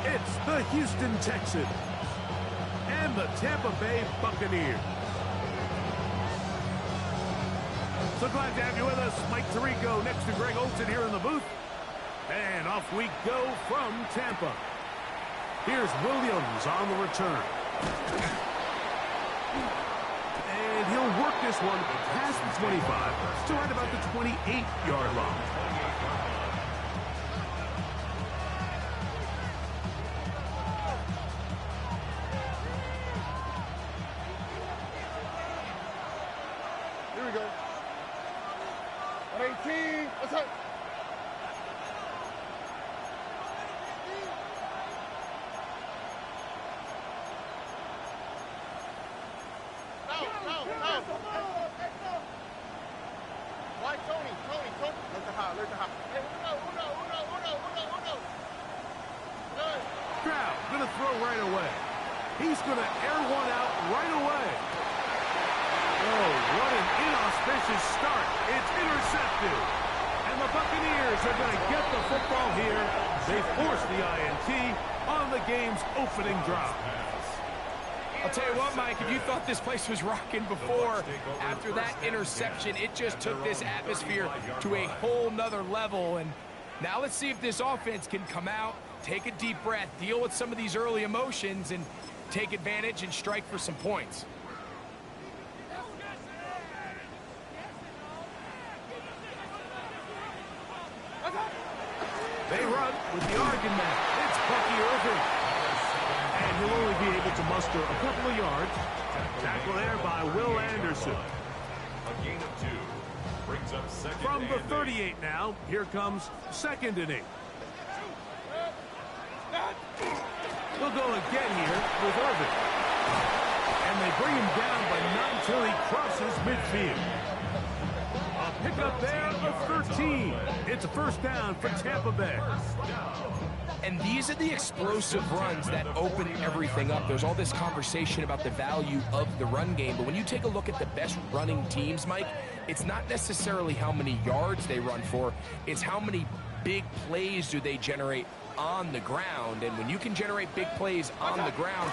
It's the Houston Texans and the Tampa Bay Buccaneers. So glad to have you with us. Mike Tirico next to Greg Olsen here in the booth. And off we go from Tampa. Here's Williams on the return. And he'll work this one past the 25 to right about the 28-yard line. Here we go. 118. What's up? Why Tony? Let the hot. Hey, uno. Good. Stroud gonna throw right away. He's gonna air one out right away. Oh, what an inauspicious start. It's intercepted. And the Buccaneers are gonna get the football here. They force the INT on the game's opening drive. I'll tell you what, Mike, if you thought this place was rocking before, after that interception, it just took this atmosphere to a whole nother level. And now let's see if this offense can come out, take a deep breath, deal with some of these early emotions, and take advantage and strike for some points. They run with the Oregon man. It's Bucky Irving. And he'll only be able to muster a couple of yards. Tackle there by Will Anderson. A gain of 2 brings up second. From the 38 now, here comes 2nd and 8. They'll go again here with Irving. And they bring him down, but not until he crosses midfield. A pickup there of 13. It's a first down for Tampa Bay. And these are the explosive runs that open everything up. There's all this conversation about the value of the run game, but when you take a look at the best running teams, Mike, it's not necessarily how many yards they run for, it's how many big plays do they generate on the ground. And when you can generate big plays on the ground,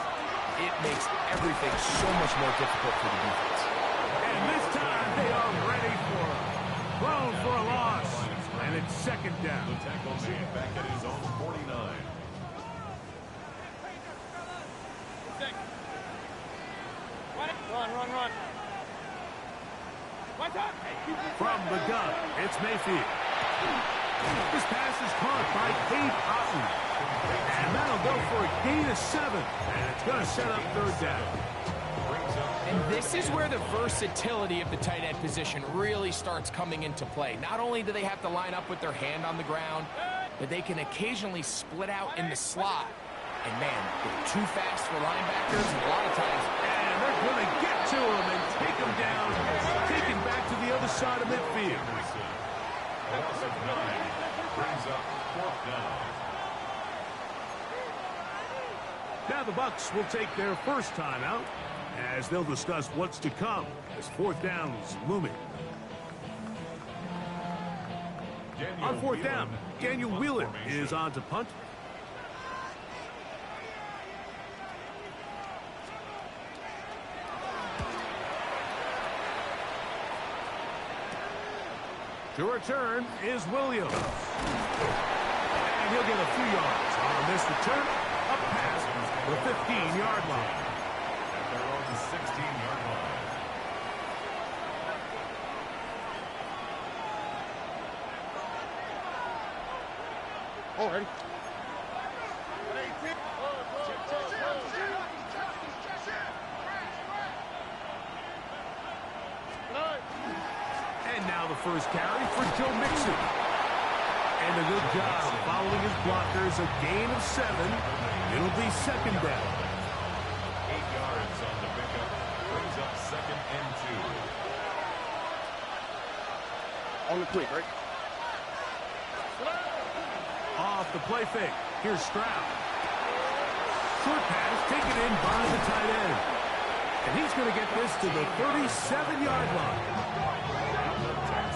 it makes everything so much more difficult for the defense. And this time they are ready for it. Thrown for a loss. And it's 2nd down. The tackle made back at his own 49. Run. From the gun, it's Mayfield. This pass is caught by Cade Otton. And that'll go for a gain of 7. And it's going to set up 3rd down. And this is where the versatility of the tight end position really starts coming into play. Not only do they have to line up with their hand on the ground, but they can occasionally split out in the slot. And man, they're too fast for linebackers and a lot of times. And they're going to get to him and take him down, taken back to the other side of midfield. Loss of 9 brings up 4th down. Now the Bucks will take their first timeout as they'll discuss what's to come as 4th down's looming. On 4th down, Daniel Wheeler is on to punt. To return is Williams. And he'll get a few yards on this return. Up past the 15-yard line. At their own 16-yard line. Already. And now the first carry for Joe Mixon. And a good job following his blockers. A gain of 7. It'll be 2nd down. 8 yards on the pickup. Brings up 2nd and 2. On the quick, right? Off the play fake. Here's Stroud. Short pass taken in by the tight end. And he's going to get this to the 37-yard line.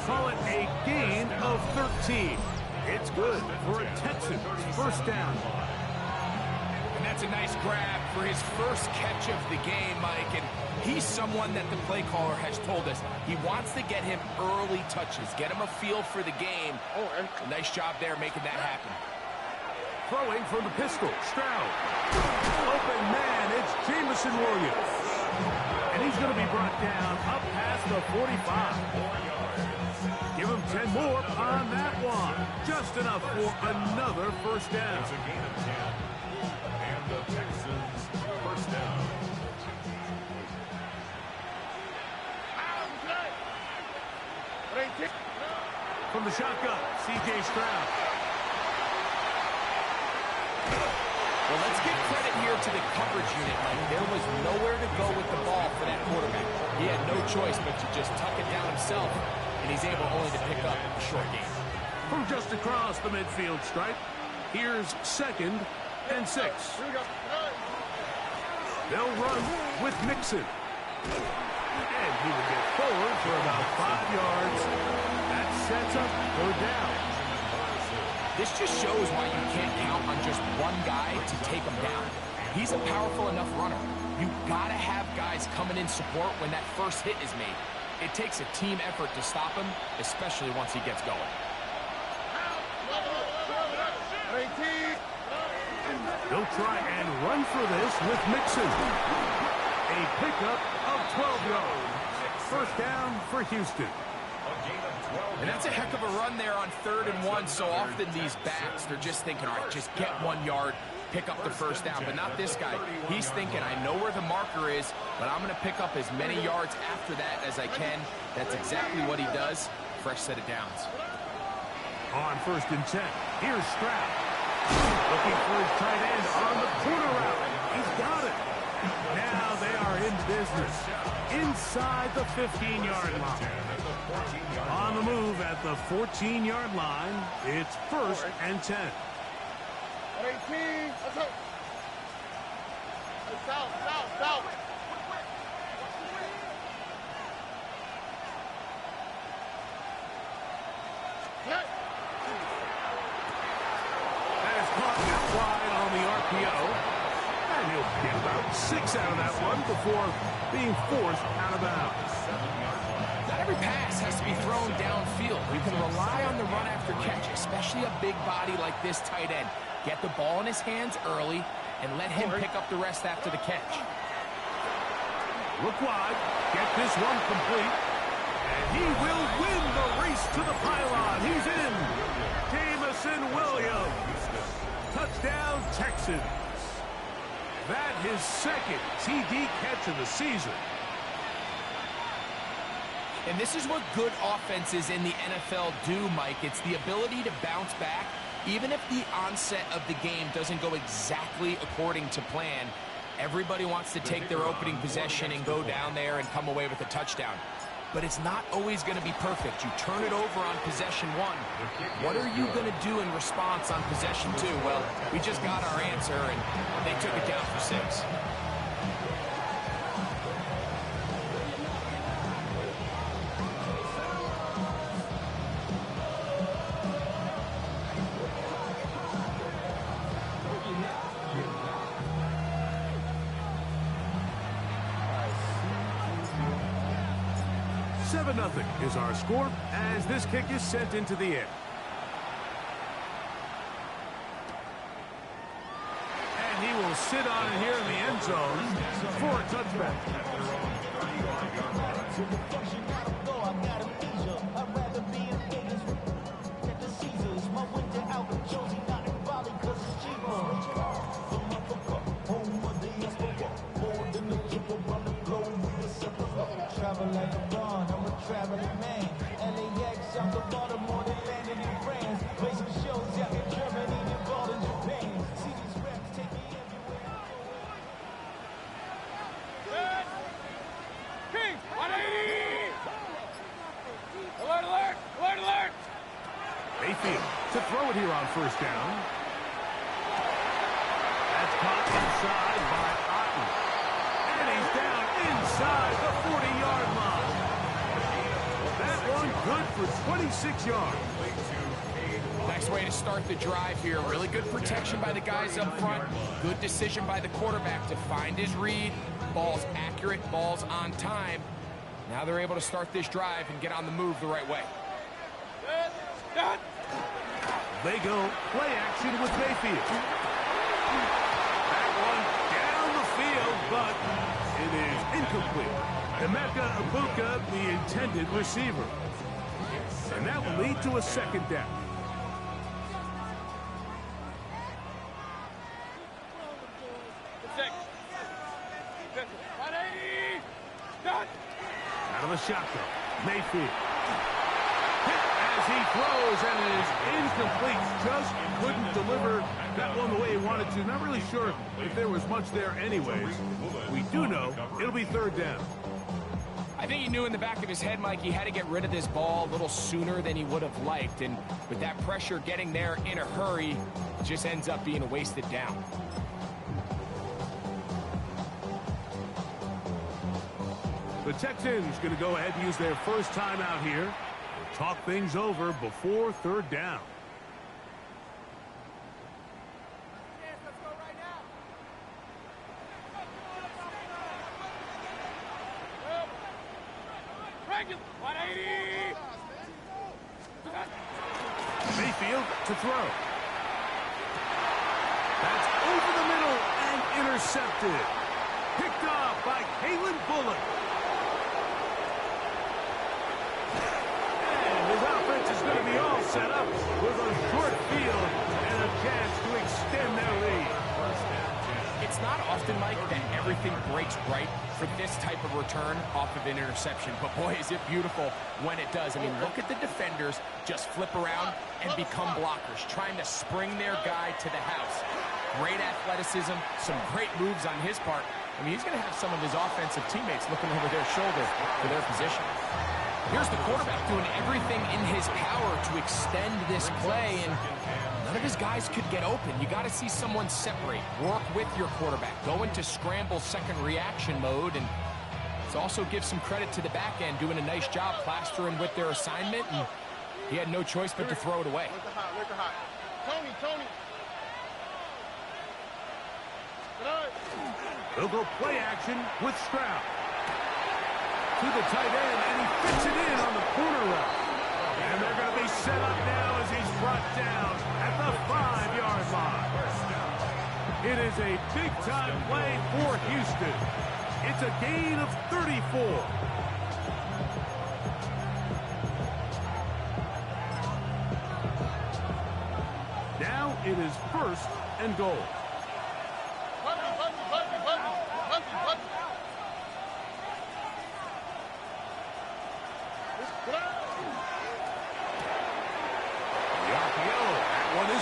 Call it a gain of 13. It's good for a Texans first down. That's a nice grab for his first catch of the game, Mike. And he's someone that the play caller has told us he wants to get him early touches, get him a feel for the game. A nice job there making that happen. Throwing from the pistol, Stroud. Open man, it's Jamison Williams. And he's going to be brought down up past the 45. Give him 10 more on that one. Just enough for another first down. It's a gain of 10. And the Texans first down. From the shotgun, C.J. Stroud. Well, let's give credit here to the coverage unit, Mike. There was nowhere to go with the ball for that quarterback. He had no choice but to just tuck it down himself, and he's able only to pick up a short gain. From just across the midfield stripe, here's 2nd and 6. They'll run with Mixon. And he will get forward for about 5 yards. That sets up 3rd down. This just shows why you can't count on just one guy to take him down. He's a powerful enough runner. You've got to have guys coming in support when that first hit is made. It takes a team effort to stop him, especially once he gets going. They'll try and run for this with Mixon. A pickup of 12 yards. First down for Houston. And that's a heck of a run there on 3rd and 1. So often these backs, they're just thinking, all right, just get 1 yard, pick up the first down. But not this guy. He's thinking, I know where the marker is, but I'm going to pick up as many yards after that as I can. That's exactly what he does. Fresh set of downs. On 1st and 10, here's Stroud. Looking for his tight end on the corner route. He's got it. Now they are in business inside the 15-yard line. On the move at the 14-yard line, it's 1st and 10. 18. Let's go. South. That is caught out wide on the RPO. And he'll get about 6 out of that one before being forced out of bounds. Not every pass has to be thrown downfield. You can rely on the run after catch, especially a big body like this tight end. Get the ball in his hands early and let him pick up the rest after the catch. Look wide. Get this one complete. And he will win the race to the pylon. He's in. Jamison Williams. Touchdown, Texans. That his 2nd TD catch of the season. And this is what good offenses in the NFL do, Mike. It's the ability to bounce back. Even if the onset of the game doesn't go exactly according to plan, everybody wants to take their opening possession and go down there and come away with a touchdown. But it's not always going to be perfect. You turn it over on possession 1. What are you going to do in response on possession 2? Well, we just got our answer, and they took it down for 6. Nothing is our score as this kick is sent into the air. And he will sit on it here in the end zone for a touchback. Traveling man, LAX out the Baltimore, they landed in France. Play some shows out in Germany, involved in Japan. See these reps take me everywhere. King, 180! Alert, alert, alert, alert! Mayfield to throw it here on 1st down. That's caught inside by Otten. And he's down inside the 40-yard line. That one good for 26 yards. Nice way to start the drive here. Really good protection by the guys up front. Good decision by the quarterback to find his read. Ball's accurate, ball's on time. Now they're able to start this drive and get on the move the right way. They go play action with Mayfield. That one down the field, but it is incomplete. Emeka Ibuka, the intended receiver. And that will lead to a second down. Out of the shotgun, Mayfield. Hit as he throws, and it is incomplete. Just couldn't deliver that one the way he wanted to. Not really sure if there was much there anyways. We do know it'll be third down. I think he knew in the back of his head, Mike, he had to get rid of this ball a little sooner than he would have liked. And with that pressure getting there in a hurry, it just ends up being a wasted down. The Texans going to go ahead and use their first timeout here. Talk things over before third down. Mayfield to throw. That's over the middle and intercepted. Picked off by Kalen Bullock. And his offense is going to be all set up with a short field and a chance to extend their lead. It's not often, Mike, that everything breaks right for this type of return off of an interception. But boy, is it beautiful when it does. I mean, look at the defenders just flip around and become blockers, trying to spring their guy to the house. Great athleticism, some great moves on his part. I mean, he's going to have some of his offensive teammates looking over their shoulder for their position. Here's the quarterback doing everything in his power to extend this play, and none of his guys could get open. You got to see someone separate, work with your quarterback, go into scramble second reaction mode, and it also gives some credit to the back end doing a nice job plastering with their assignment, and he had no choice but to throw it away. Tony. They'll go play action with Stroud. To the tight end, and he fits it in on the corner route. And they're going to be set up now as he's brought down at the 5-yard line. It is a big-time play for Houston. It's a gain of 34. Now it is first and goal.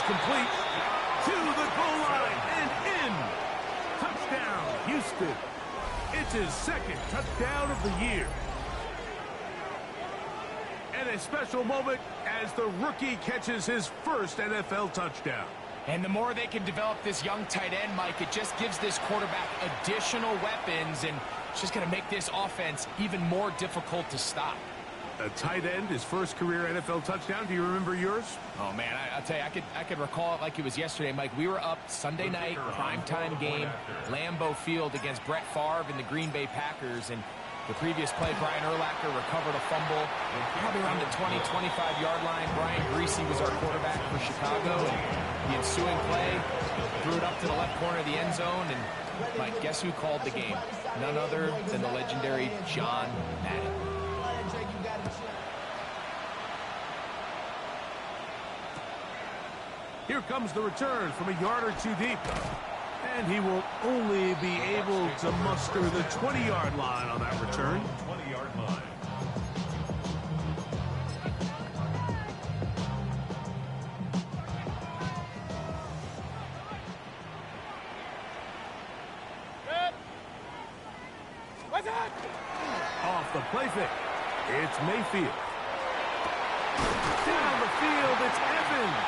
Complete to the goal line and in. Touchdown, Houston. It's his second touchdown of the year. And a special moment as the rookie catches his first NFL touchdown. And the more they can develop this young tight end, Mike, it just gives this quarterback additional weapons, and it's just going to make this offense even more difficult to stop. A tight end, his first career NFL touchdown. Do you remember yours? Oh, man, I'll tell you, I could recall it like it was yesterday, Mike. We were up Sunday night, primetime game, Lambeau Field against Brett Favre and the Green Bay Packers. And the previous play, Brian Urlacher recovered a fumble probably around the 20, 25-yard line. Brian Greasy was our quarterback for Chicago. And the ensuing play, threw it up to the left corner of the end zone. And, Mike, guess who called the game? None other than the legendary John Madden. Here comes the return from a yard or two deep. And he will only be able to muster the 20-yard line on that return. 20-yard line. Off the play fake. It's Mayfield. Down the field, it's Evans.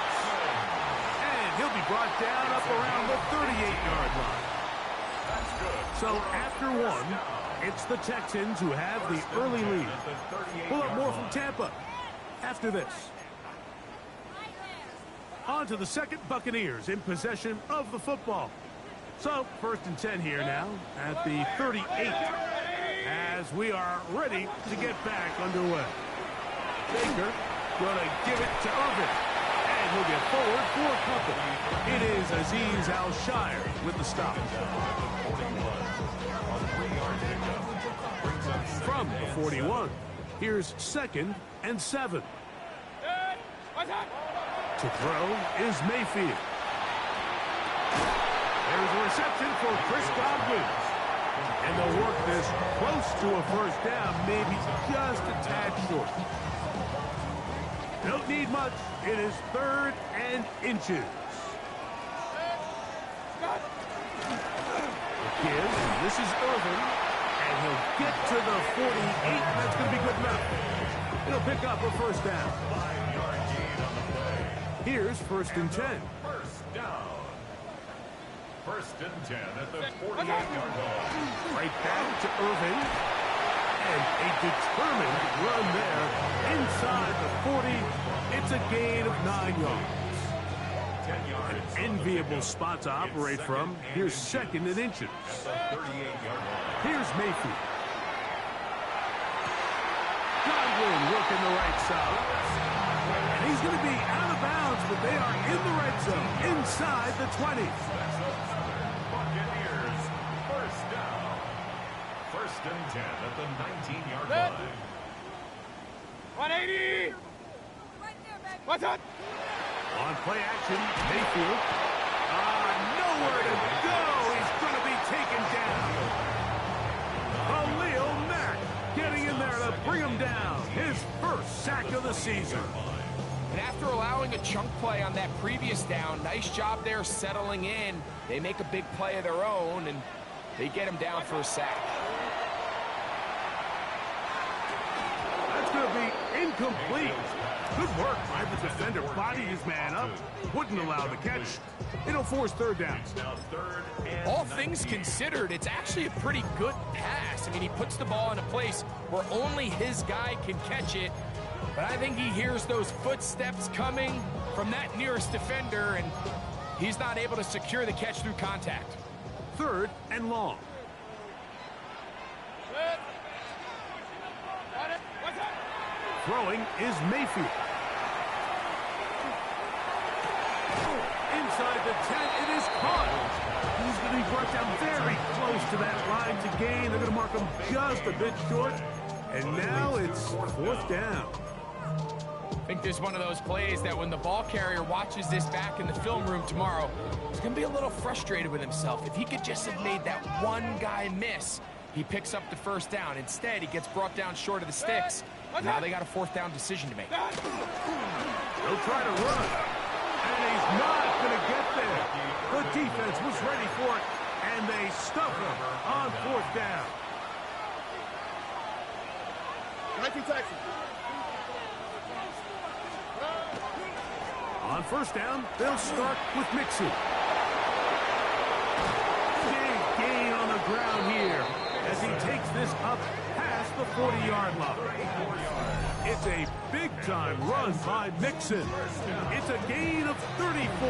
And he'll be brought down up around the 38-yard line. So after one, it's the Texans who have the early lead. We'll have more from Tampa after this. On to the second, Buccaneers in possession of the football. So, 1st and 10 here now at the 38 as we are ready to get back underway. Baker going to give it to Irvin. And he'll get forward for a couple. It is Azeez Al-Shire with the stop. From the 41, here's 2nd and 7. To throw is Mayfield. There's a reception for Chris Godwin. And they'll work this close to a first down, maybe just a tad short. Don't need much. It is 3rd and inches. This is Irvin. And he'll get to the 48. That's going to be good enough. It'll pick up a first down. Here's 1st and 10. First down. 1st and 10 at the 48-yard line. Right back to Irvin. And a determined run there inside the 40. It's a gain of 9 yards. 10 yards. An enviable spot to operate from. Here's 2nd and inches. At the 38-yard line. Here's Mayfield. Godwin working the right side. And he's going to be out of bounds, but they are in the right zone, inside the 20. Buccaneers, first down. 1st and 10 at the 19-yard line. 180. What's up? On play action, Mayfield. Nowhere to go. He's going to be taken down. Khalil Mack getting in there to bring him down. His first sack of the season. And after allowing a chunk play on that previous down, nice job there settling in. They make a big play of their own, and they get him down for a sack. That's going to be incomplete. Good work by the defender. Bodied his man up. Wouldn't allow the catch. It'll force 3rd down. Now 3rd and All things considered, it's actually a pretty good pass. I mean, he puts the ball in a place where only his guy can catch it. But I think he hears those footsteps coming from that nearest defender, and he's not able to secure the catch through contact. 3rd and long. Throwing is Mayfield. Inside the 10, it is caught. He's going to be brought down very close to that line to gain. They're going to mark him just a bit short. And now it's 4th down. I think there's one of those plays that when the ball carrier watches this back in the film room tomorrow, he's going to be a little frustrated with himself. If he could just have made that one guy miss, he picks up the first down. Instead, he gets brought down short of the sticks. Now they got a 4th down decision to make. He'll try to run. And he's not going to get there. The defense was ready for it, and they stuff him on 4th down. 19 Texans. On 1st down, they'll start with Mixon. Big gain on the ground here as he takes this up past the 40-yard line. It's a big-time run by Mixon. It's a gain of 34.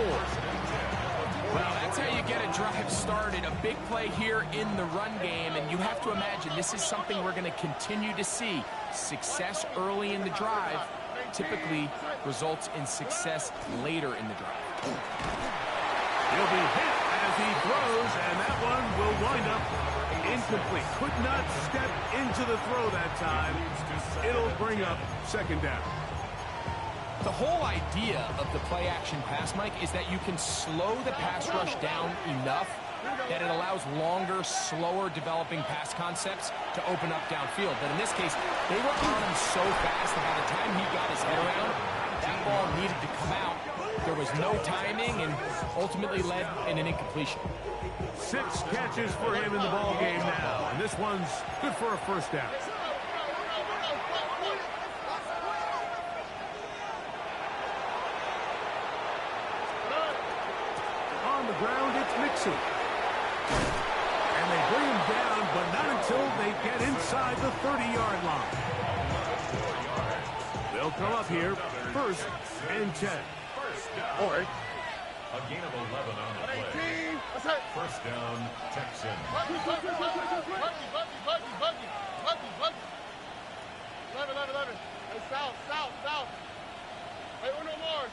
Well, that's how you get a drive started. A big play here in the run game, and you have to imagine this is something we're going to continue to see. Success early in the drive typically results in success later in the drive. He'll be hit as he throws, and that one will wind up incomplete. Could not step into the throw that time. It'll bring up 2nd down. The whole idea of the play-action pass, Mike, is that you can slow the pass rush down enough that it allows longer, slower developing pass concepts to open up downfield. But in this case, they were on him so fast that by the time he got his head around, that ball needed to come out. There was no timing and ultimately led in an incompletion. 6 catches for him in the ball game now, and this one's good for a 1st down. On the ground, it's Mixon. And they bring him down, but not until they get inside the 30-yard line. They'll come up here, 1st and 10. All right. A gain of 11 on the play. 18. That's it. First down, Texans. Buggy. 11. Hey, south. Hey, uno more.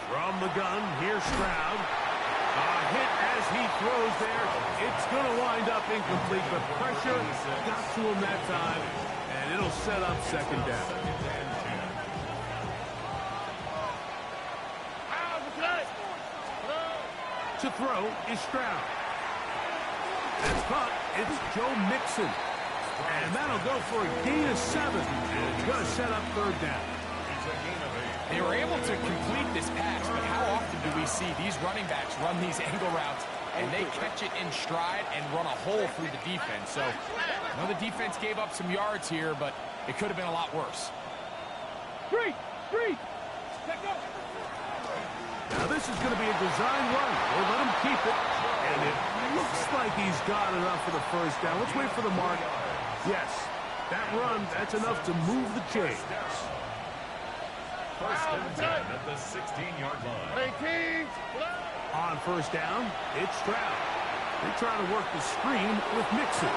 From the gun, here's Stroud. A hit as he throws there. It's going to wind up incomplete, but pressure got to him that time, and it'll set up second down. To throw is Stroud. That's caught. It's Joe Mixon. And that'll go for a gain of 7. And it's going to set up third down. They were able to complete this pass, but how often do we see these running backs run these angle routes and they catch it in stride and run a hole through the defense? So, I know the defense gave up some yards here, but it could have been a lot worse. Three. Now this is going to be a design run. We'll let him keep it. And it looks like he's got enough for the first down. Let's wait for the mark. Yes, that run, that's enough to move the chains. First and 10 at the 16-yard line. 18. On first down, it's Stroud. They try to work the screen with Mixon.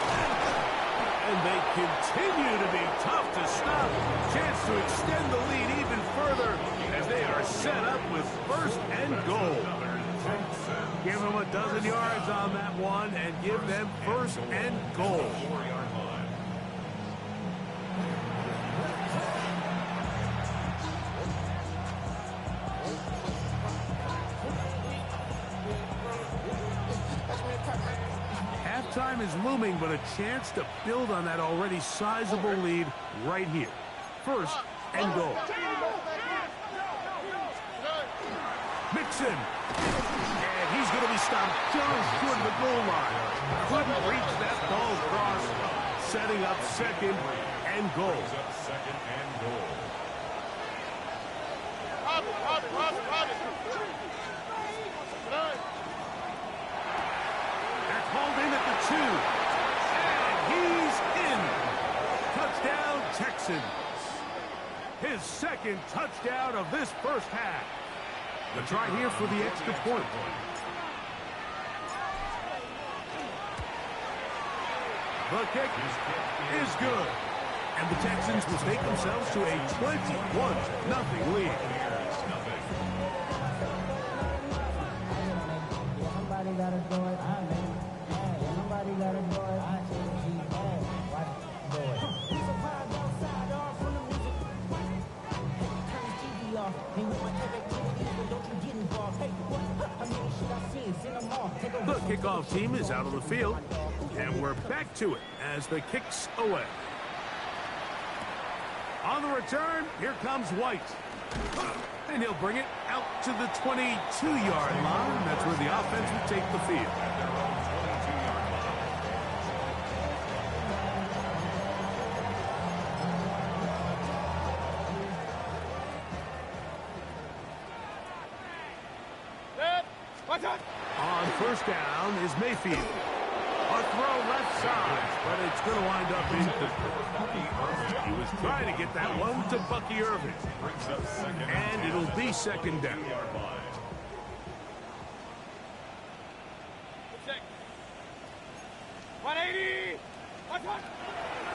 And they continue to be tough to stop. Chance to extend the lead even further as they are set up with first and goal. Give them a dozen yards on that one and give them first and goal. Halftime is looming, but a chance to build on that already sizable lead right here. First and goal. Mixon. And he's going to be stopped just short of the goal line. Couldn't reach that ball across. Setting up second and goal. They're called in at the 2. And he's in. Touchdown, Texans. His second touchdown of this first half. The try here for the extra point. The kick is good. And the Texans will take themselves to a 21-0 lead. Somebody gotta do it. Somebody gotta do it. Watch it. Do it. The kickoff team is out on the field, and we're back to it as the kick's away. On the return, here comes White. And he'll bring it out to the 22-yard line. That's where the offense will take the field. On first down is Mayfield. A throw left side, but it's going to wind up incomplete. He was trying to get that one to Bucky Irving. And it'll be second down.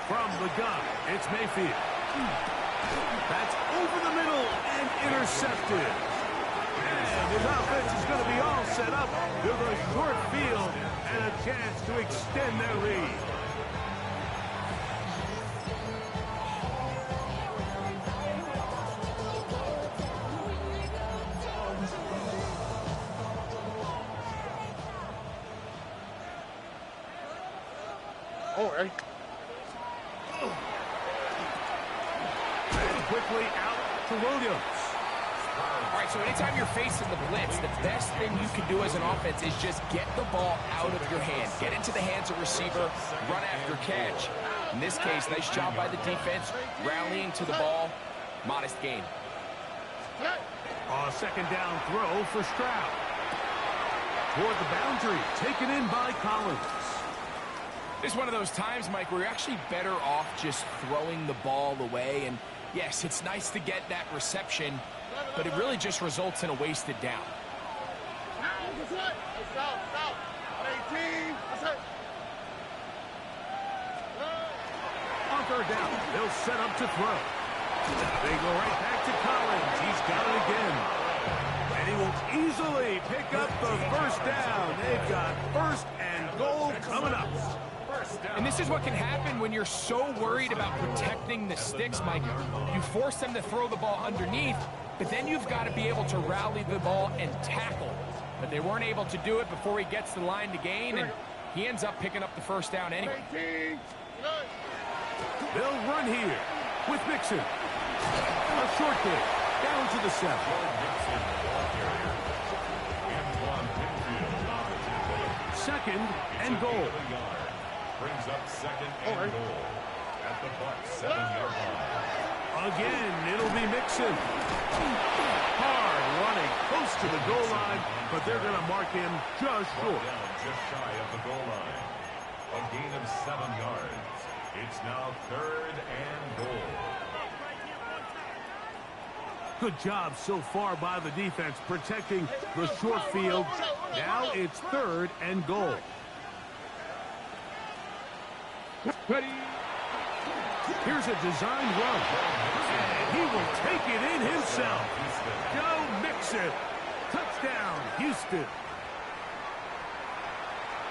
From the gun, it's Mayfield. That's over the middle and intercepted. And his offense is going to be all set up with a short field and a chance to extend their lead. All right. And quickly out to Williams. All right, so anytime you're facing the blitz, the best thing you can do as an offense is just get the ball out of your hand. Get into the hands of receiver, run after catch. In this case, nice job by the defense, rallying to the ball. Modest gain. A second down throw for Stroud. Toward the boundary, taken in by Collins. It's one of those times, Mike, where you're actually better off just throwing the ball away. And Yes, it's nice to get that reception, but it really just results in a wasted down. That's it. South, south. 18. That's it. On third down, they'll set up to throw. They go right back to Collins. He's got it again. And he will easily pick up the first down. They've got first and goal coming up. And this is what can happen when you're so worried about protecting the sticks, Mike. You force them to throw the ball underneath, but then you've got to be able to rally the ball and tackle. But they weren't able to do it before he gets the line to gain, and he ends up picking up the first down anyway. 18. They'll run here with Mixon. A short kick down to the 7. Second and goal. Brings up second and goal at the Bucks 7-yard line. Again, it'll be Mixon. Hard running close to the goal line, but they're going to mark him just short. Down just shy of the goal line. A gain of 7 yards. It's now third and goal. Good job so far by the defense protecting the short field. Now it's third and goal. Ready. Here's a design run. And he will take it in himself. Joe Mixon. Touchdown, Houston.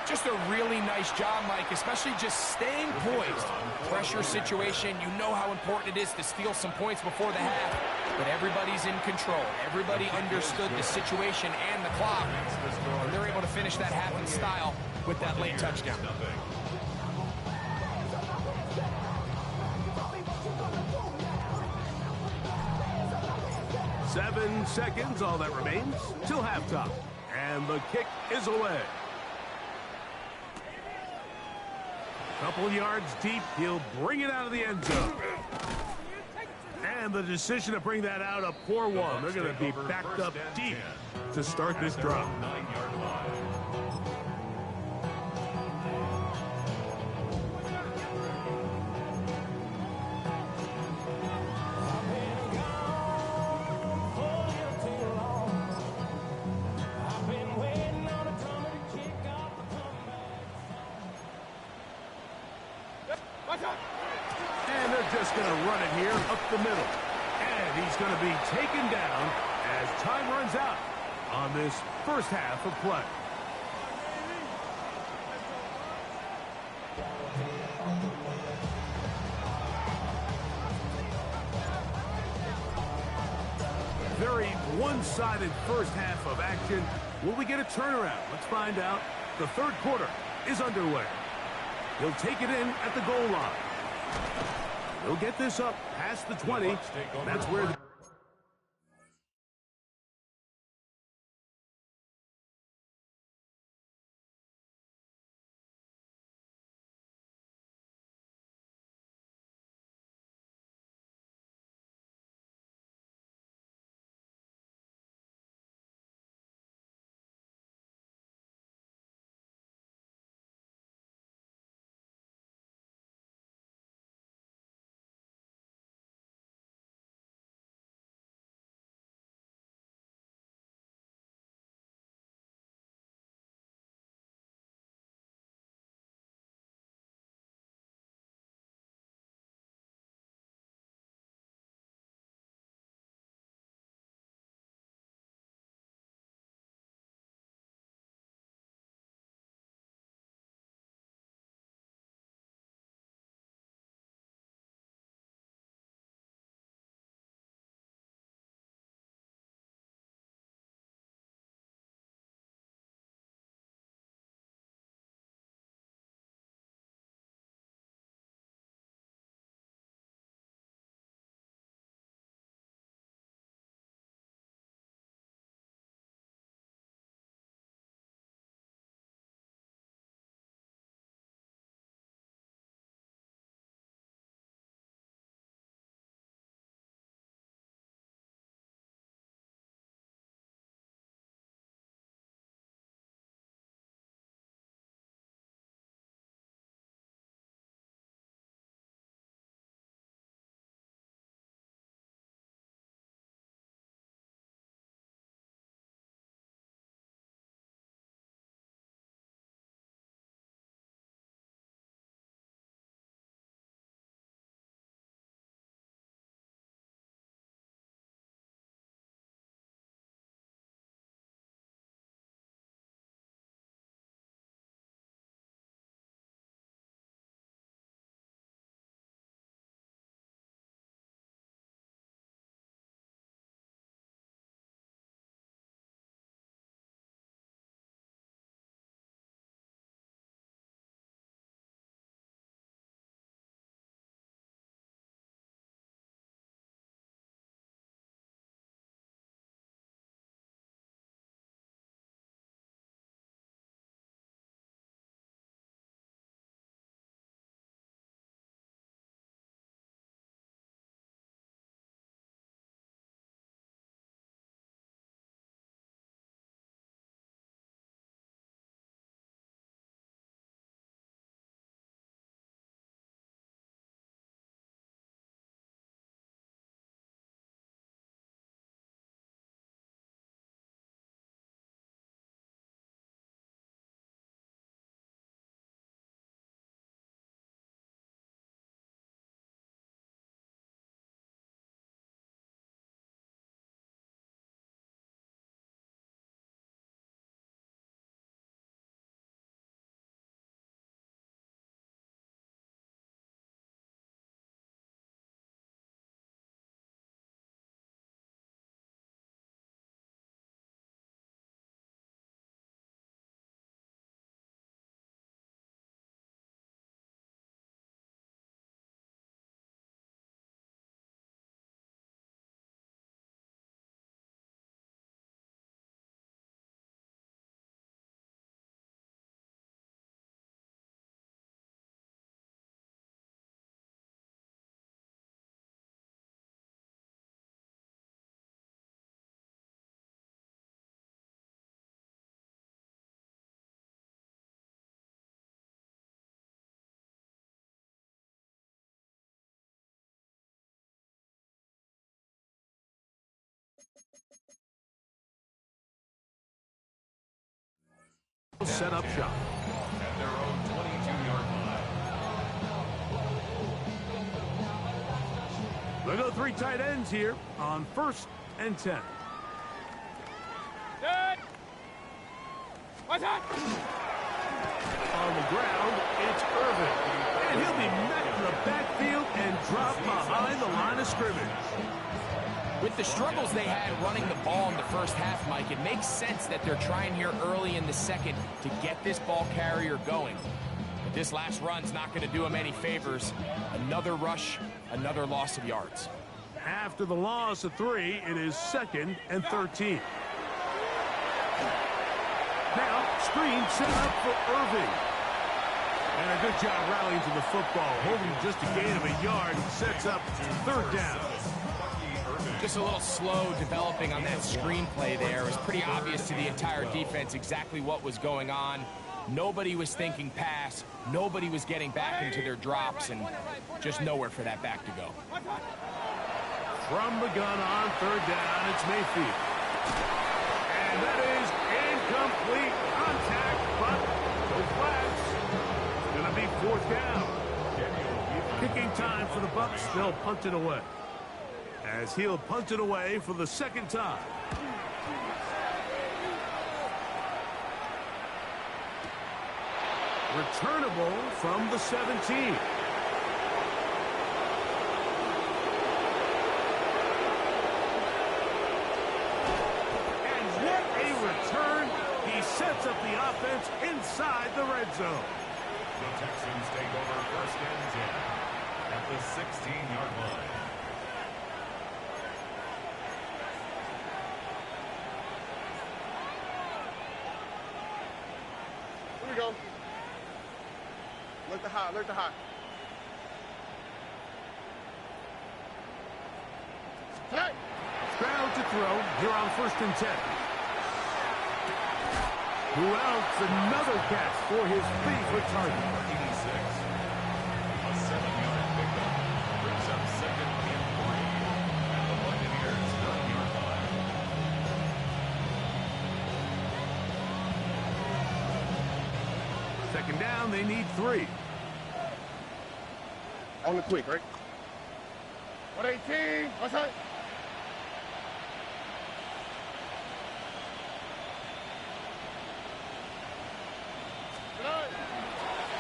Just a really nice job, Mike, especially just staying poised. Pressure situation, you know how important it is to steal some points before the half, but everybody's in control. Everybody understood the situation and the clock, and they're able to finish that half in style with that late touchdown. 7 seconds, all that remains, till halftime. And the kick is away. Couple yards deep, he'll bring it out of the end zone. And the decision to bring that out, a poor one. They're going to be backed up deep to start this drive. 9-yard line. And they're just going to run it here up the middle. And he's going to be taken down as time runs out on this first half of play. Very one-sided first half of action. Will we get a turnaround? Let's find out. The third quarter is underway. He'll take it in at the goal line. He'll get this up past the 20. That's where the set up shop. At their own 22-yard line. They go 3 tight ends here on 1st and 10. On the ground, it's Irvin. And he'll be met in the backfield and dropped behind the line of scrimmage. With the struggles they had running the ball in the first half, Mike, it makes sense that they're trying here early in the second to get this ball carrier going. But this last run's not going to do him any favors. Another rush, another loss of yards. After the loss of 3, it is 2nd and 13. Now, screen set up for Irving. And a good job rallying to the football, holding just a gain of a yard, sets up 3rd down. Just a little slow developing on that screenplay there. It was pretty obvious to the entire defense exactly what was going on. Nobody was thinking pass. Nobody was getting back into their drops, and just nowhere for that back to go. From the gun on 3rd down, it's Mayfield. And that is incomplete contact, but no flags. It's going to be 4th down. Kicking time for the Bucks. They'll punt it away. As he'll punt it away for the 2nd time. Returnable from the 17. Return. He sets up the offense inside the red zone. The Texans take over 1st and 10 at the 16-yard line. Here we go. Look the high, look the high. Stroud to throw here on 1st and 10. Who else? Another catch for his favorite target. 86. A 7-yard pickup brings up 2nd and 3 at the Buccaneers' 9-yard line. 2nd down, they need 3. On the quick, right? 118. What's that?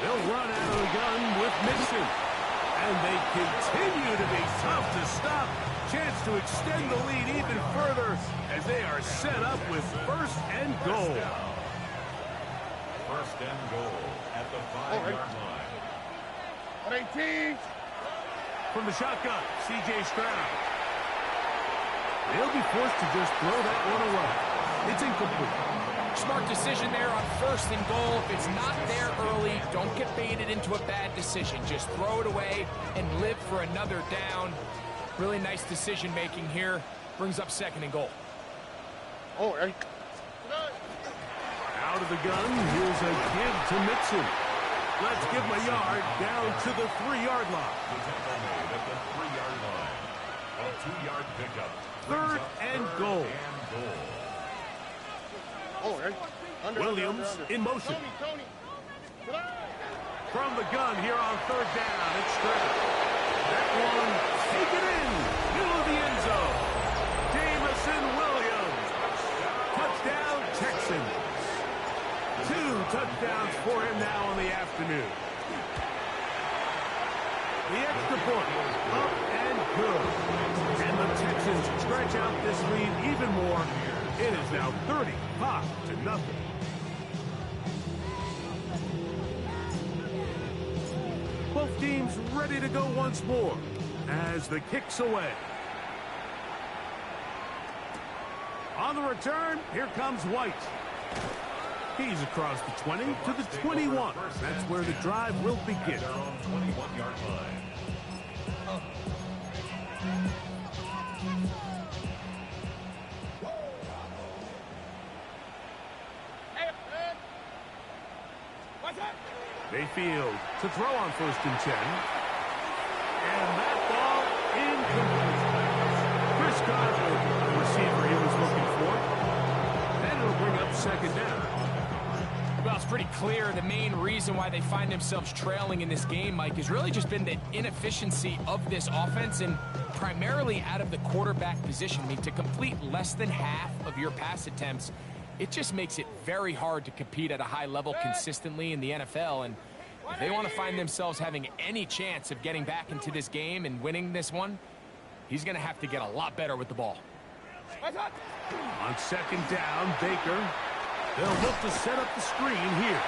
They'll run out of the gun with Mixon. And they continue to be tough to stop. Chance to extend the lead even further as they are set up with 1st and goal. 1st and goal at the 5-yard line. 118. From the shotgun, C.J. Stroud. They'll be forced to just throw that one away. It's incomplete. Smart decision there on 1st and goal. If it's not there early, don't get baited into a bad decision. Just throw it away and live for another down. Really nice decision making here. Brings up 2nd and goal. Oh, hey. Out of the gun, here's a give to Mixon. Let's give him a yard down to the 3-yard line. The tackle made at the 3-yard line. A 2-yard pickup. 3rd and goal. Oh, hey. Williams in motion. Tony. From the gun here on 3rd down, it's Stroud. That one, take it in, middle of the end zone. Jamison Williams. Touchdown, Texans. 2 touchdowns for him now in the afternoon. The extra point, up and good. And the Texans stretch out this lead even more. It is now 35-0. Both teams ready to go once more as the kick's away. On the return, here comes White. He's across the 20 to the 21. That's where the drive will begin. Their own 21-yard line. Mayfield to throw on 1st and 10. And that ball incomplete. Chris Godwin, the receiver he was looking for. And it'll bring up 2nd down. Well, it's pretty clear the main reason why they find themselves trailing in this game, Mike, has really just been the inefficiency of this offense and primarily out of the quarterback position. I mean, to complete less than half of your pass attempts, it just makes it very hard to compete at a high level consistently in the NFL. And if they want to find themselves having any chance of getting back into this game and winning this one, he's going to have to get a lot better with the ball. On second down, Baker. They'll look to set up the screen here.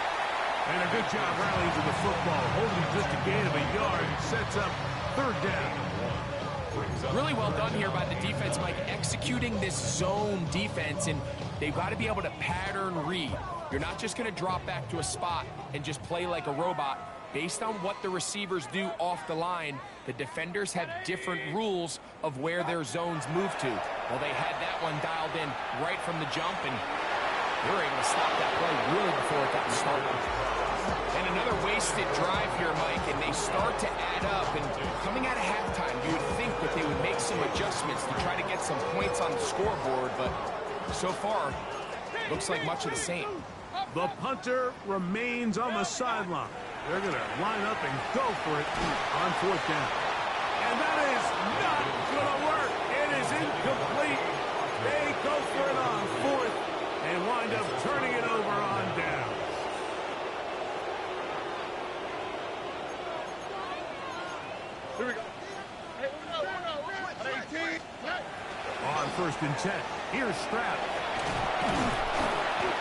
And a good job rallying to the football, holding just a gain of a yard, sets up third down. Really well done here by the defense, Mike, executing this zone defense, and they've got to be able to pattern read. You're not just going to drop back to a spot and just play like a robot. Based on what the receivers do off the line, the defenders have different rules of where their zones move to. Well, they had that one dialed in right from the jump, and they were able to stop that play really before it got started. And another wasted drive here, Mike, and they start to add up. And coming out of halftime, you would think that they would make some adjustmts to try to get some points on the scoreboard, but so far, looks like much of the same. The punter remains on the sideline. They're going to line up and go for it on fourth down. And that is not going to work. It is incomplete. They go for it on fourth and wind up turning it over on down. Here we go. Hey, we're on 18. On first and 10, here's Stroud.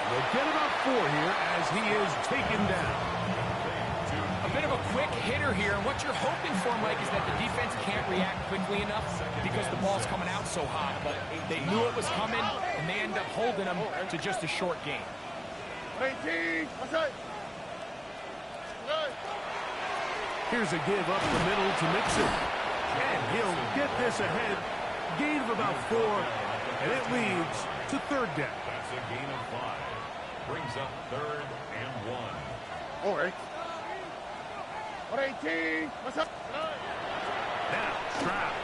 They'll get about 4 here as he is taken down. A bit of a quick hitter here, and what you're hoping for, Mike, is that the defense can't react quickly enough because the ball's coming out so hot, but they knew it was coming, and they end up holding them to just a short gain. 18. What's that? Here's a give up the middle to Mixon. And he'll get this ahead. Gain of about 4, and it leads to third down. That's a gain of 5. Brings up third and 1. All right. 118. What's up? Now, Stroud.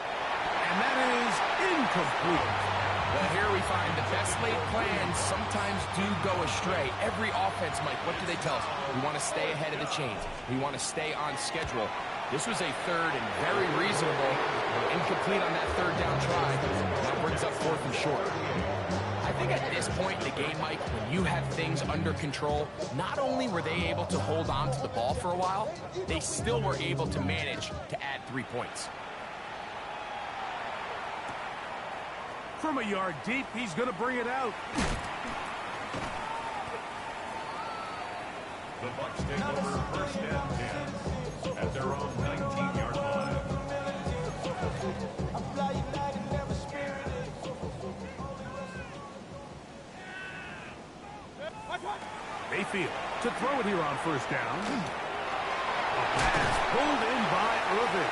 And that is incomplete. Well, here we find the best laid plans sometimes do go astray. Every offense, Mike, what do they tell us? We want to stay ahead of the chains. We want to stay on schedule. This was a third and very reasonable, incomplete on that third down try. That brings up fourth and short. I think at this point in the game, Mike, when you have things under control, not only were they able to hold on to the ball for a while, they still were able to manage to add 3 points. From a yard deep, he's going to bring it out. The Bucks take over first and 10 at their own 19-yard line. Mayfield to throw it here on first down. A pass pulled in by Irvin.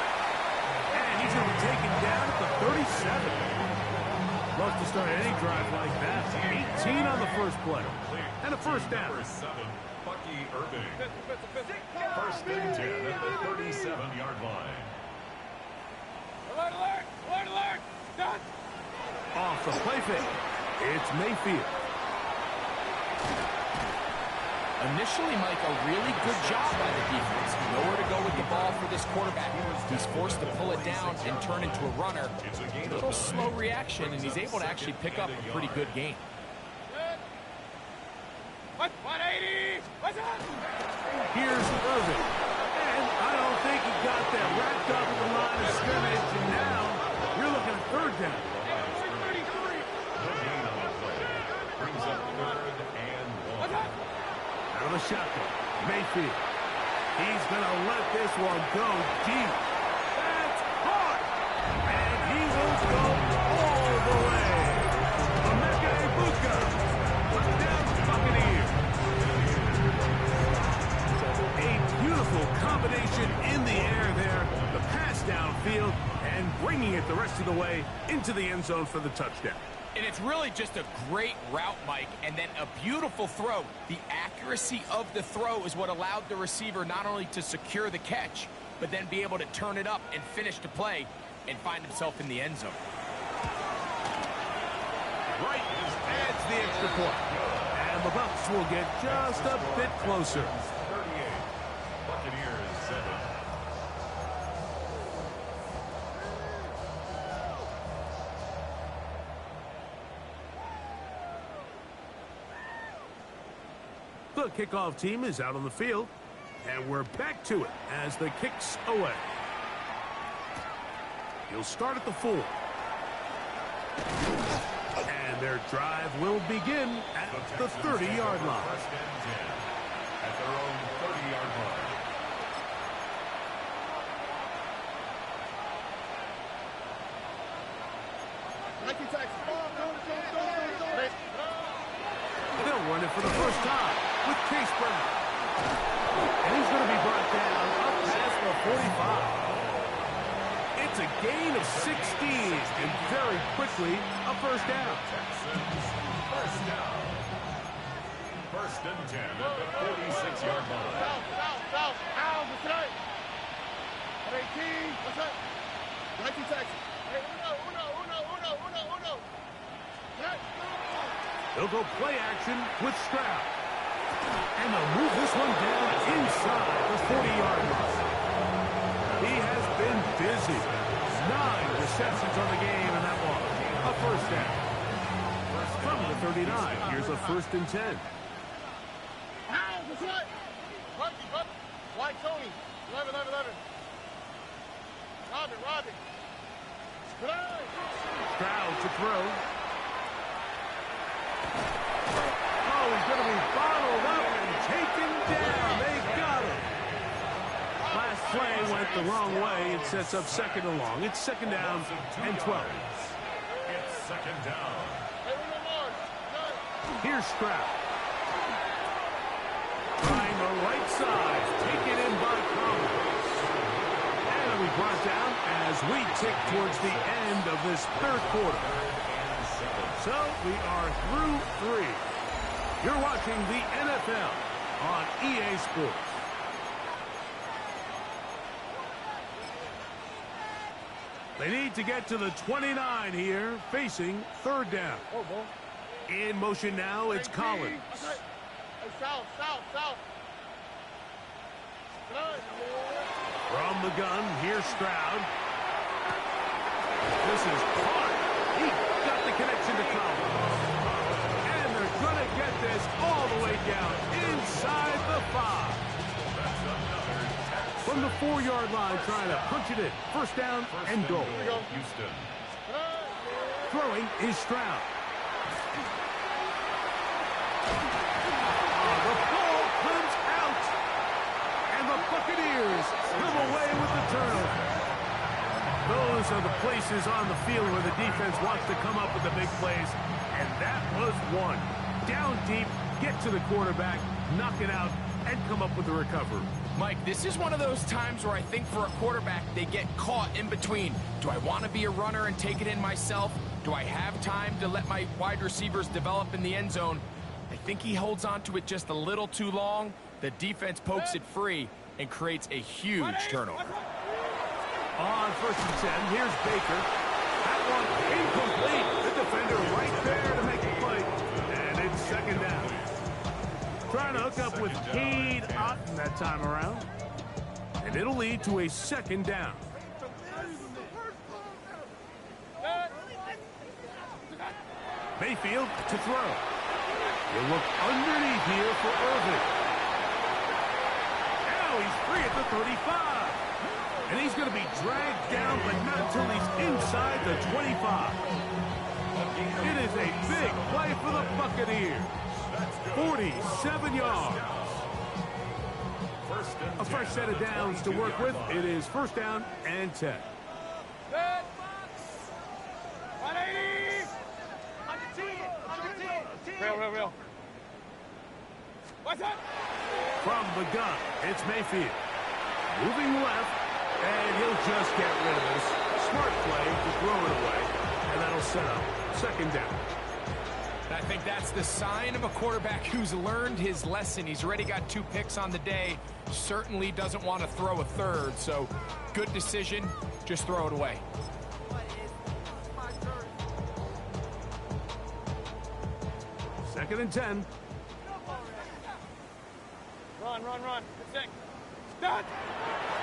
And he's going to be taken down at the 37. Love to start any drive like that. 18 on the first play. And a first down. Number 7, Bucky Irving. First and 10 at the 37-yard line. Alert, alert, alert, alert. Done. Off the play fake. It's Mayfield. Initially, Mike, a really good job by the defense. Nowhere to go with the ball for this quarterback. He's forced to pull it down and turn into a runner. A little slow reaction, and he's able to actually pick up a pretty good gain. 180. What's up? Here's Irvin. And I don't think he got that wrapped up at the line of scrimmage. And now you're looking at third down. No gain on the play. Brings up third and 1. Out of the shotgun, Mayfield. He's going to let this one go deep. That's hard. And he will go all the way. Emeka Egbuka. Touchdown Buccaneers. A beautiful combination in the air there. The pass downfield and bringing it the rest of the way into the end zone for the touchdown. And it's really just a great route, Mike, and then a beautiful throw. The accuracy of the throw is what allowed the receiver not only to secure the catch, but then be able to turn it up and finish the play and find himself in the end zone. Right adds the extra point. And And the Bucks will get just a bit closer. 38. Buccaneers 7. The kickoff team is out on the field, and we're back to it as the kick's away. He'll start at the 4. And their drive will begin at the 30-yard line. First and 10 at their own 30-yard line. They'll run it for the first time with Case Brown. And he's going to be brought down up past the 45. It's a gain of 16, and very quickly, a first down. Texans first down. First and 10 at the 46-yard line. South. Out. That's right. 18. What's up? 19 Texans. Hey, uno. They'll go play action with Stroud. And they'll move this one down inside the 40-yard line. He has been busy. 9 receptions on the game, and that one, a first down. From the 39, here's a first and 10. That's right. White Tony. 11. Robin. Stroud to throw. Oh, he's going to be bottled up and taken down. They got him. Last play went the wrong way. It sets up second and long. It's second down and 12. It's second down. Here's Stroud. Trying the right side. Taken in by Collins. And we brought down as we tick towards the end of this third quarter. So we are through 3. You're watching the NFL on EA Sports. They need to get to the 29 here, facing third down. In motion now, it's Collins. South. From the gun, here's Stroud. This is caught. He got the connection to Collins. And they're going to get this all the way down inside the 5. From the 4-yard line, trying to punch it in. First down and goal. Houston. Throwing is Stroud. The ball comes out. And the Buccaneers come away with the turnover. Those are the places on the field where the defense wants to come up with the big plays. And that was one. Down deep, get to the quarterback, knock it out, and come up with the recovery. Mike, this is one of those times where I think for a quarterback, they get caught in between. Do I want to be a runner and take it in myself? Do I have time to let my wide receivers develop in the end zone? I think he holds on to it just a little too long. The defense pokes it free and creates a huge turnover. On first and 10, here's Baker. That one incomplete. The defender right there to make the play. And it's second down. Trying to hook up with Cade Otton that time around. And it'll lead to a second down. Mayfield to throw. He'll look underneath here for Irving. Now he's free at the 35. And he's going to be dragged down, but not until he's inside the 25. It is a big play for the Buccaneers. 47 yards. A fresh set of downs to work with. It is first down and 10. Real. What's up? From the gun, it's Mayfield. Moving left, and he'll just get rid of this. Smart play to throw it away, and that'll set up second down. I think that's the sign of a quarterback who's learned his lesson. He's already got 2 picks on the day. Certainly doesn't want to throw a third, so good decision. Just throw it away. Second and 10. Run, run, run. Good thing. Done.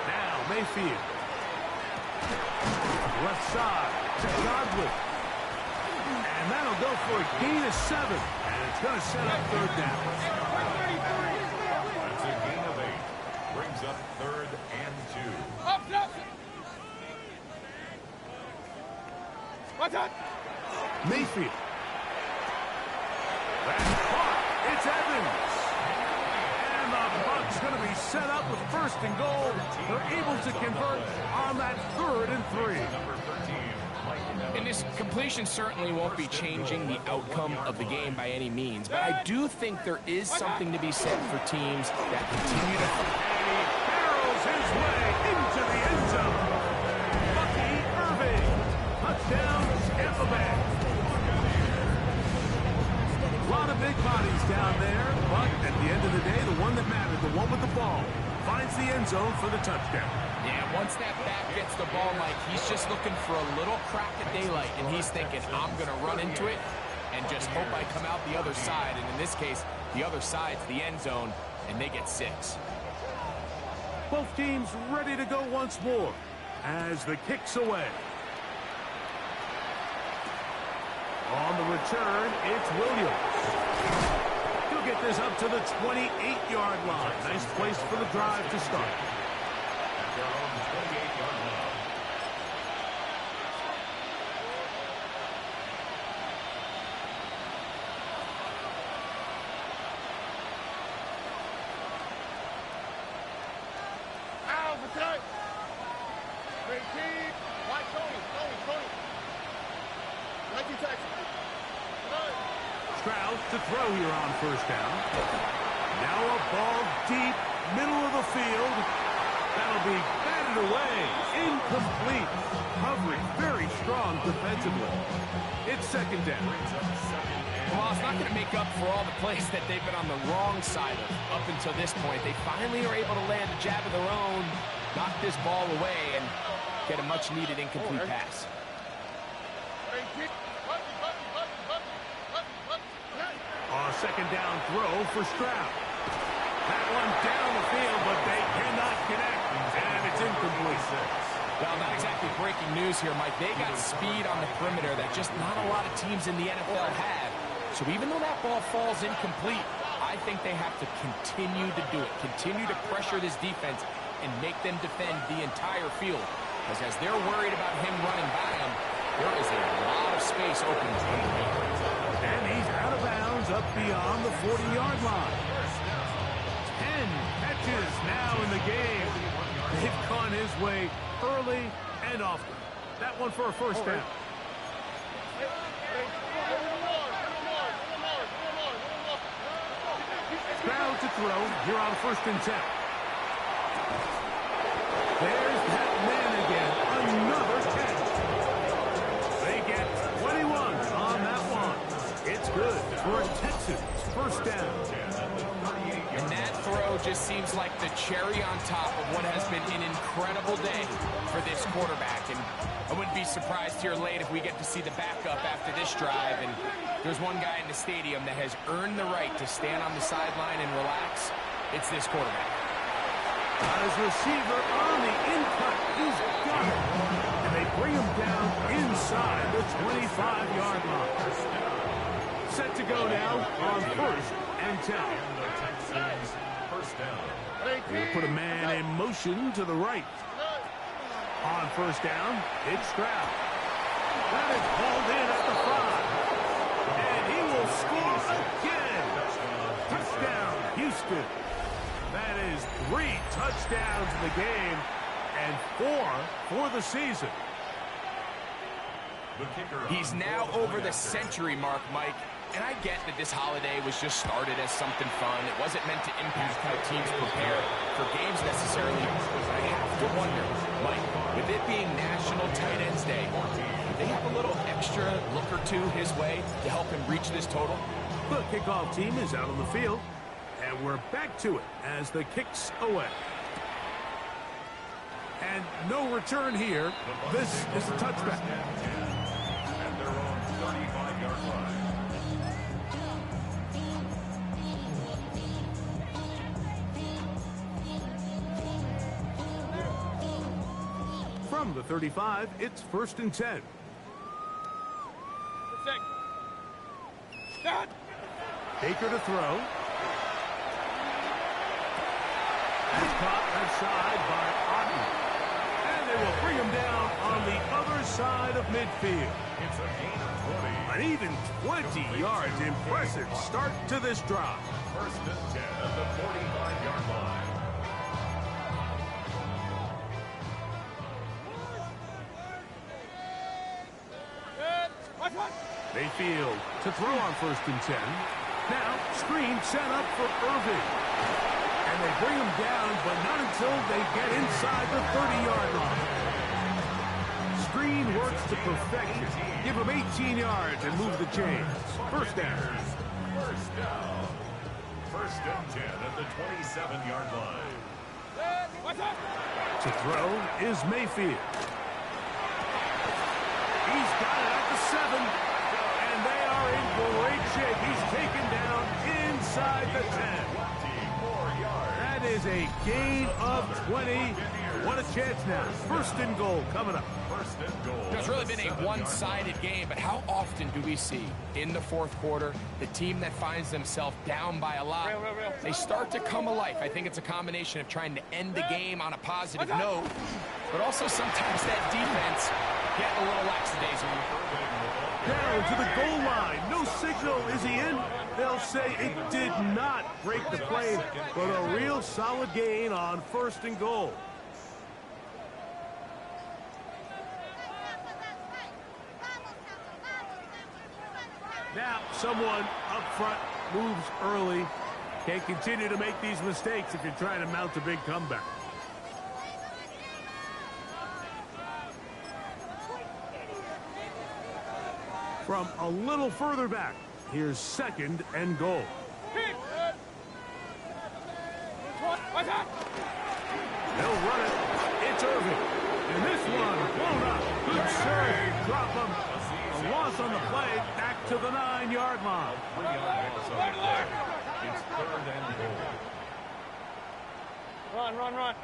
Now Mayfield. Left side to Godwin. And that'll go for a gain of 7. And it's going to set up third down. That's a gain of 8. Brings up 3rd and 2. Up, up. What's that? Mayfield. That's caught. It's Evans. And the Bucks going to be set up with 1st and goal. They're able to convert on that 3rd and 3. Number 13, Mike. And this completion certainly won't be changing the outcome of the game by any means, but I do think there is something to be said for teams that continue to... And he barrels his way into the end zone. Bucky Irving. Touchdown, Tampa Bay. A lot of big bodies down there, but at the end of the day, the one that mattered, the one with the ball, finds the end zone for the touchdown. Yeah, once that back gets the ball, Mike, he's just looking for a little crack of daylight, and he's thinking, I'm going to run into it and just hope I come out the other side. And in this case, the other side's the end zone, and they get 6. Both teams ready to go once more as the kick's away. On the return, it's Williams. He'll get this up to the 28-yard line. Nice place for the drive to start. At their own 28-yard line. Out for tight. 18. White Tony. Like you Texans. Stroud to throw here on 1st down. Now a ball deep, middle of the field. That'll be batted away. Incomplete. Covering very strong defensively. It's 2nd down. Well, it's not going to make up for all the plays that they've been on the wrong side of up until this point. They finally are able to land a jab of their own, knock this ball away, and get a much-needed incomplete pass. 18. A 2nd down throw for Stroud. That one down the field, but they cannot connect. And it's incomplete. Well, not exactly breaking news here, Mike. They got speed on the perimeter that just not a lot of teams in the NFL have. So even though that ball falls incomplete, I think they have to continue to do it. Continue to pressure this defense and make them defend the entire field. Because as they're worried about him running by them, there is a lot of space open underneath. And he's out of bounds up beyond the 40-yard line. 10 catches now in the game. They've gone his way early and often. That one for a 1st down. Stroud to throw here on 1st and 10. There's that man again. Another catch. They get 21 on that one. It's good for a Texans 1st down. And that throw just seems like the cherry on top of what has been an incredible day for this quarterback. And I wouldn't be surprised here late if we get to see the backup after this drive. And there's one guy in the stadium that has earned the right to stand on the sideline and relax. It's this quarterback. Got his receiver on the in-cut. He's got it. And they bring him down inside the 25-yard line. Set to go now on 1st and 10. And the Texans 1st down. We'll put a man in motion to the right. On 1st down, it's Stroud. That is called in at the 5. And he will score again. Touchdown, Houston. That is 3 touchdowns in the game and 4 for the season. The kicker. He's now over the century mark, Mike. And I get that this holiday was just started as something fun. It wasn't meant to impact how teams prepare for games necessarily. But I have to wonder, Mike, with it being National Tight Ends Day, do they have a little extra look or two his way to help him reach this total? The kickoff team is out on the field, and we're back to it as the kick's away. And no return here. This is a touchback. At their own 35-yard line. From the 35, it's 1st and 10. Baker to throw. He's caught outside by Otten. And they will bring him down on the other side of midfield. It's a gain of 20. An even 20 yards. Impressive start to this drive. 1st and 10 at the 45-yard line. Mayfield to throw on 1st and 10. Now, screen set up for Irving. And they bring him down, but not until they get inside the 30-yard line. Screen works to perfection. Give him 18 yards and move the chains. 1st down. 1st down. 1st and 10 at the 27-yard line. To throw is Mayfield. He's got it at the 7. And they are in great shape. He's taken down inside the 10. That is a gain of 20. What a chance now. 1st and goal coming up. 1st and goal. It's really been a one-sided game, but how often do we see in the 4th quarter the team that finds themselves down by a lot, they start to come alive. I think it's a combination of trying to end the game on a positive note, but also sometimes that defense get a little lackadaisical. Down to the goal line. No signal. Is he in? They'll say it did not break the play, but a real solid gain on 1st and goal. Now, someone up front moves early. Can't continue to make these mistakes if you're trying to mount a big comeback. From a little further back, here's 2nd and goal. They'll run it. It's Irving. And this one blown up. Good serve. Drop him. A loss on the play. Back to the 9-yard line. It's 3rd and goal. Run.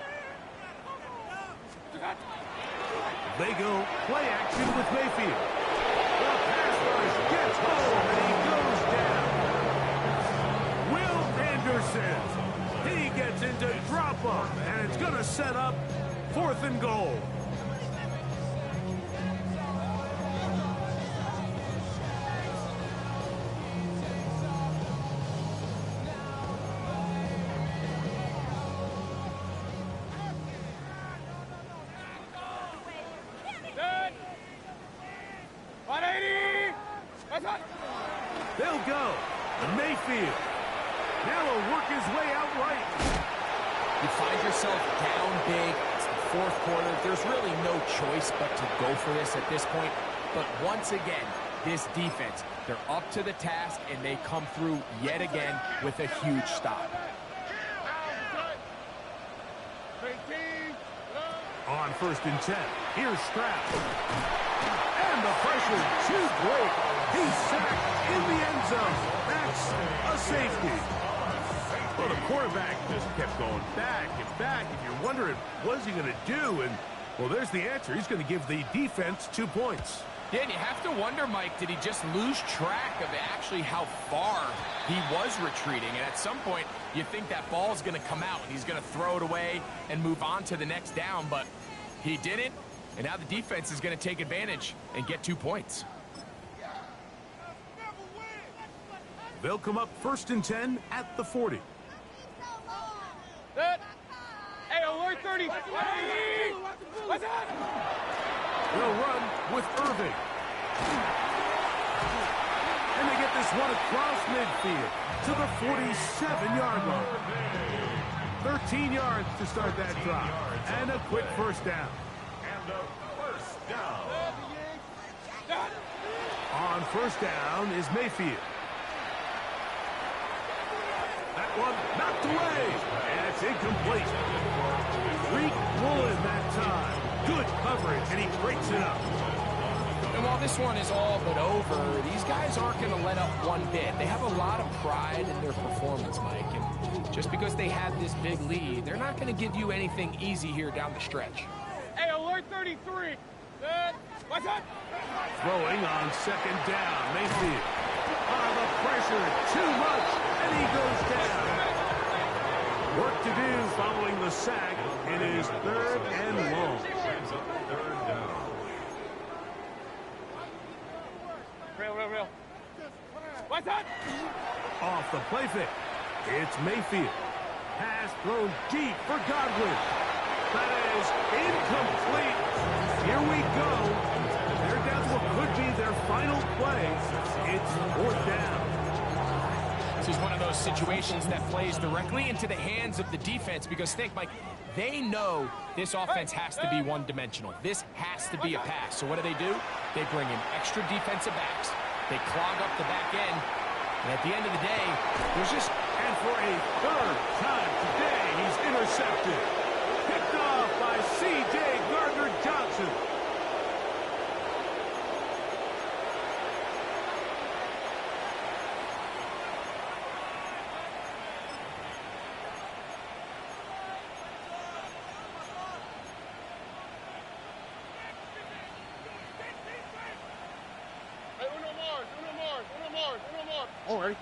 They go play action with Mayfield. The pass rush gets home and he goes down. Will Anderson. He gets into drop-up, and it's going to set up 4th and goal. They'll go. Mayfield. Now he'll work his way out right. You find yourself down big. It's the 4th quarter. There's really no choice but to go for this at this point. But once again, this defense, they're up to the task, and they come through yet again with a huge stop. On 1st and 10, here's Stroud. And the pressure too great. He's sacked in the end zone. That's a safety. Well, the quarterback just kept going back and back, and you're wondering, what is he going to do? And, well, there's the answer. He's going to give the defense 2 points. Yeah, and you have to wonder, Mike, did he just lose track of actually how far he was retreating? And at some point, you think that ball's going to come out, and he's going to throw it away and move on to the next down, but he didn't, and now the defense is going to take advantage and get 2 points. They'll come up 1st and 10 at the 40. Hey, alert 30. What's that? They'll run with Irving. And they get this one across midfield to the 47-yard line. 13 yards to start that drive. And a quick 1st down. And a 1st down. On 1st down is Mayfield. That one knocked away. And it's incomplete. Greek Woolen that time. Good coverage, and he breaks it up. And while this one is all but over, these guys aren't going to let up one bit. They have a lot of pride in their performance, Mike. And just because they had this big lead, they're not going to give you anything easy here down the stretch. Hey, alert 30. 33. Good. Watch out. Throwing on second down. Mayfield. The pressure, too much, and he goes down. Work to do following the sack. It is 3rd and long. Brings up 3rd down. Real. Watch out. Off the play fake. It's Mayfield. Pass thrown deep for Godwin. That is incomplete. Here we go. They're down to what could be their final play. It's 4th down. This is one of those situations that plays directly into the hands of the defense because think, Mike, they know this offense has to be one-dimensional. This has to be a pass. So what do? They bring in extra defensive backs. They clog up the back end. And at the end of the day, there's just... And for a 3rd time today, he's intercepted. Picked off by C.J. Gardner-Johnson. Hey, uno more. All right.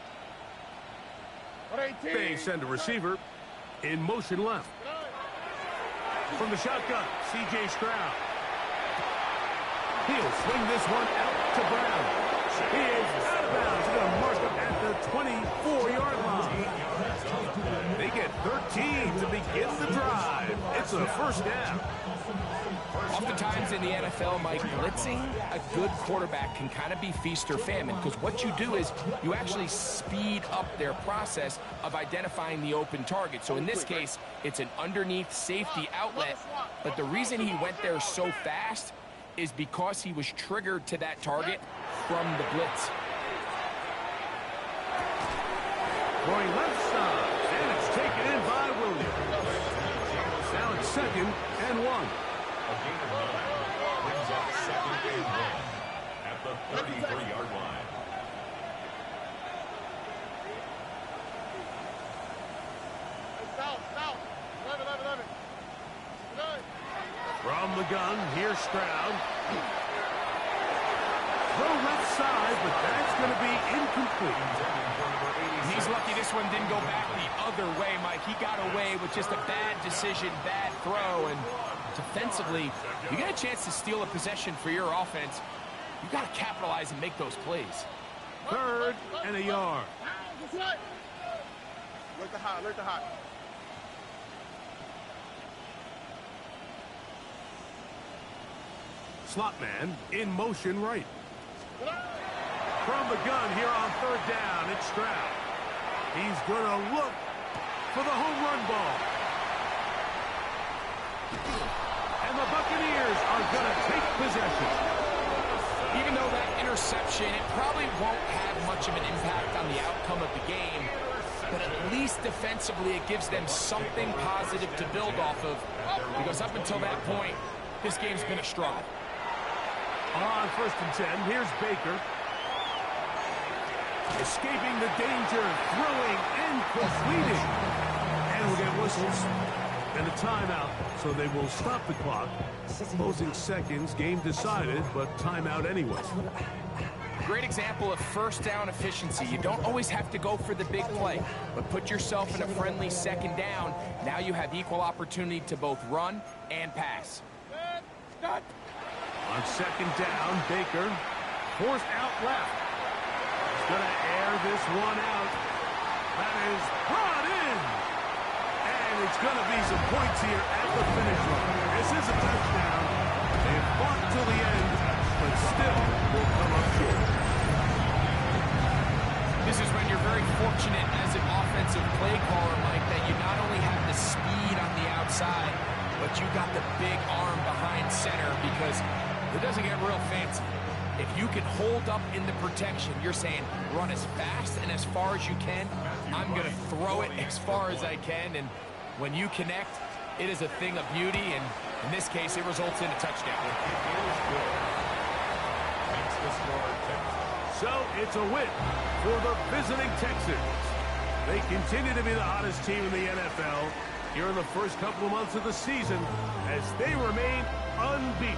What 18? They send a receiver in motion left. From the shotgun, C.J. Stroud. He'll swing this one out to Brown. He is out of bounds. He's going to mark him at the 24-yard line. They get 13 to begin the drive. It's a 1st down. Oftentimes in the NFL, Mike, blitzing a good quarterback can kind of be feast or famine because what you do is you actually speed up their process of identifying the open target. So in this case, it's an underneath safety outlet, but the reason he went there so fast is because he was triggered to that target from the blitz. Going left side, and it's taken in by Williams. Now it's 2nd and 1. A gain of 9 brings up 2nd and 1 at the 33-yard line. South. 11. From the gun, here's Stroud. Throw left side, but that's going to be incomplete. He's lucky this one didn't go back the other way, Mike. He got away with just a bad decision, bad throw, and defensively, you get a chance to steal a possession for your offense. You got to capitalize and make those plays. 3rd and a yard. Alert the hot. Slot man in motion right. From the gun here on 3rd down, it's Stroud. He's going to look for the home run ball. And the Buccaneers are going to take possession. Even though that interception, it probably won't have much of an impact on the outcome of the game, but at least defensively it gives them something positive to build off of, because up until that point, this game's been a struggle. On 1st and 10, here's Baker. Escaping the danger, throwing and completing. And we'll get whistles and a timeout, so they will stop the clock. Closing seconds, game decided, but timeout anyway. Great example of 1st down efficiency. You don't always have to go for the big play, but put yourself in a friendly 2nd down. Now you have equal opportunity to both run and pass. On 2nd down, Baker forced out left. He's going to air this one out. That is brought in. And it's going to be some points here at the finish line. This is a touchdown. They fought till the end, but still will come up short. This is when you're very fortunate as an offensive play caller, Mike, that you not only have the speed on the outside, but you got the big arm behind center, because it doesn't get real fancy. If you can hold up in the protection, you're saying run as fast and as far as you can. I'm going to throw it as far as I can, and when you connect, it is a thing of beauty, and in this case, it results in a touchdown. So it's a win for the visiting Texans. They continue to be the hottest team in the NFL, here in the first couple of months of the season as they remain unbeaten.